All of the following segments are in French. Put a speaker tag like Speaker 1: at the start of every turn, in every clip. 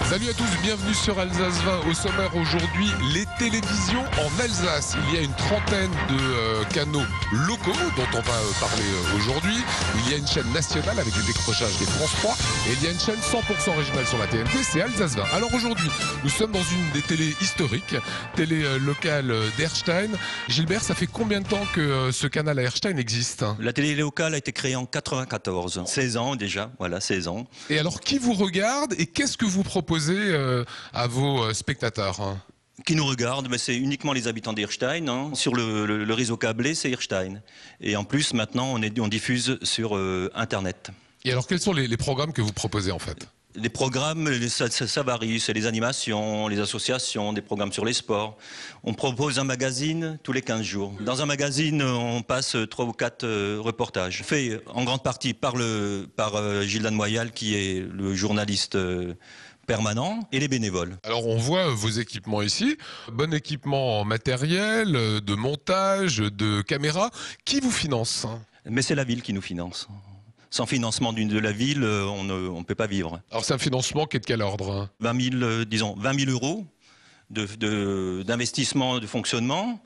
Speaker 1: Salut à tous, bienvenue sur Alsace 20. Au sommaire aujourd'hui, les télévisions en Alsace. Il y a une trentaine de canaux locaux dont on va parler aujourd'hui. Il y a une chaîne nationale avec le décrochage des France 3 et il y a une chaîne 100% régionale sur la TNT, c'est Alsace 20. Alors aujourd'hui, nous sommes dans une des télés historiques, télé locale d'Erstein. Gilbert, ça fait combien de temps que ce canal à Erstein existe?
Speaker 2: La télé locale a été créée en 94, 16 ans déjà, voilà, 16 ans.
Speaker 1: Et alors, qui vous regarde et qu'est-ce que vous proposez à vos spectateurs?
Speaker 2: Qui nous regarde, mais c'est uniquement les habitants d'Erstein. Hein. Sur le réseau câblé, c'est Erstein. Et en plus, maintenant, on diffuse sur Internet.
Speaker 1: Et alors, quels sont les programmes que vous proposez en fait?
Speaker 2: Les programmes, ça varie, c'est les animations, les associations, des programmes sur les sports. On propose un magazine tous les 15 jours. Dans un magazine, on passe 3 ou 4 reportages. Fait en grande partie par Gildan Moyal, qui est le journaliste permanent, et les bénévoles.
Speaker 1: Alors on voit vos équipements ici, bon équipement en matériel, de montage, de caméra. Qui vous finance?
Speaker 2: Mais c'est la ville qui nous finance. Sans financement de la ville, on ne peut pas vivre.
Speaker 1: Alors c'est un financement qui est de quel ordre?
Speaker 2: 20 000 euros d'investissement, de fonctionnement,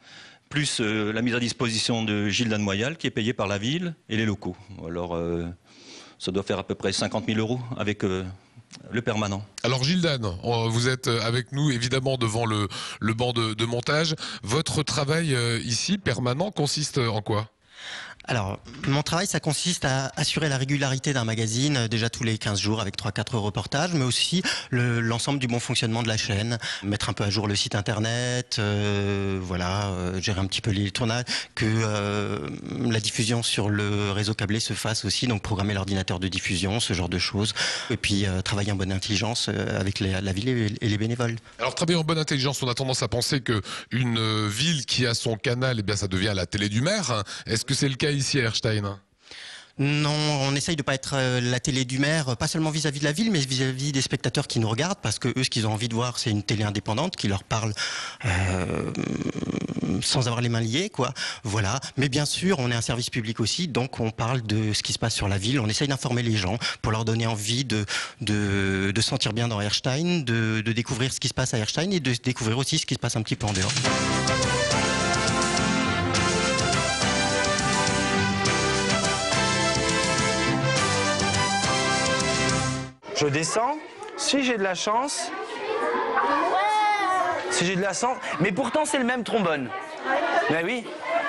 Speaker 2: plus la mise à disposition de Gildan Moyal, qui est payé par la ville et les locaux. Alors ça doit faire à peu près 50 000 euros avec le permanent.
Speaker 1: Alors Gildan, vous êtes avec nous évidemment devant le banc de montage. Votre travail ici, permanent, consiste en quoi?
Speaker 3: Alors, mon travail, ça consiste à assurer la régularité d'un magazine, déjà tous les 15 jours avec 3-4 reportages, mais aussi l'ensemble du bon fonctionnement de la chaîne, mettre un peu à jour le site internet, gérer un petit peu les tournages, que la diffusion sur le réseau câblé se fasse aussi, donc programmer l'ordinateur de diffusion, ce genre de choses, et puis travailler en bonne intelligence avec la ville et les bénévoles.
Speaker 1: Alors travailler en bonne intelligence, on a tendance à penser qu'une ville qui a son canal, eh bien, ça devient la télé du maire. Hein. Est-ce que c'est le cas ici à Erstein?
Speaker 3: Non, on essaye de pas être la télé du maire, pas seulement vis-à-vis de la ville, mais vis-à-vis des spectateurs qui nous regardent, parce que eux, ce qu'ils ont envie de voir, c'est une télé indépendante qui leur parle sans avoir les mains liées, quoi. Voilà. Mais bien sûr, on est un service public aussi, donc on parle de ce qui se passe sur la ville. On essaye d'informer les gens pour leur donner envie de se sentir bien dans Erstein, de découvrir ce qui se passe à Erstein et de découvrir aussi ce qui se passe un petit peu en dehors.
Speaker 4: Je descends, si j'ai de la chance, mais pourtant c'est le même trombone. Mais oui,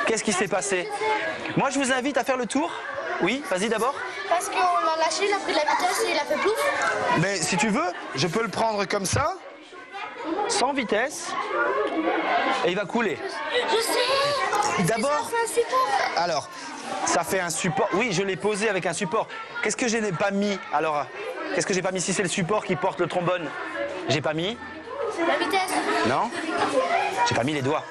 Speaker 4: qu'est-ce qui s'est passé? Moi je vous invite à faire le tour. Oui, vas-y d'abord.
Speaker 5: Parce qu'on l'a lâché, il a pris de la vitesse et il a fait plouf.
Speaker 4: Mais si tu veux, je peux le prendre comme ça, sans vitesse, et il va couler.
Speaker 5: Je sais.
Speaker 4: D'abord,
Speaker 5: Ça fait un support.
Speaker 4: alors, ça fait un support. Oui, je l'ai posé avec un support. Qu'est-ce que je n'ai pas mis alors? Qu'est-ce que j'ai pas mis? Si c'est le support qui porte le trombone, j'ai pas mis.
Speaker 5: C'est la vitesse.
Speaker 4: Non, j'ai pas mis les doigts.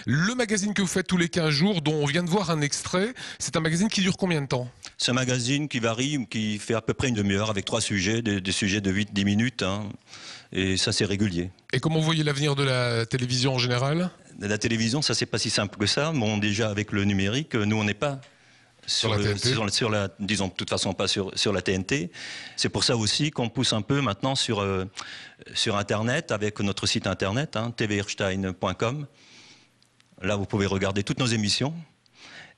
Speaker 1: Le magazine que vous faites tous les 15 jours, dont on vient de voir un extrait, c'est un magazine qui dure combien de temps?
Speaker 2: C'est un magazine qui varie, qui fait à peu près une demi-heure avec 3 sujets, des sujets de 8-10 minutes. Hein, et ça, c'est régulier.
Speaker 1: Et comment vous voyez l'avenir de la télévision en général?
Speaker 2: La télévision, ça, c'est pas si simple que ça. Bon, déjà, avec le numérique, nous, on n'est pas disons de toute façon pas sur la TNT. C'est pour ça aussi qu'on pousse un peu maintenant sur Internet, avec notre site Internet, hein, tverstein.com. Là, vous pouvez regarder toutes nos émissions.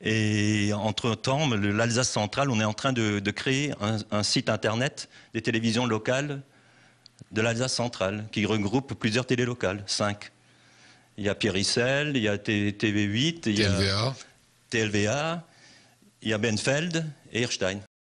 Speaker 2: Et entre-temps, l'Alsace centrale, on est en train de créer un site Internet des télévisions locales de l'Alsace centrale, qui regroupe plusieurs télés locales, 5. Il y a Pierre-Issel, il y a TV8, il y a TLVA, il y a Benfeld et Erstein.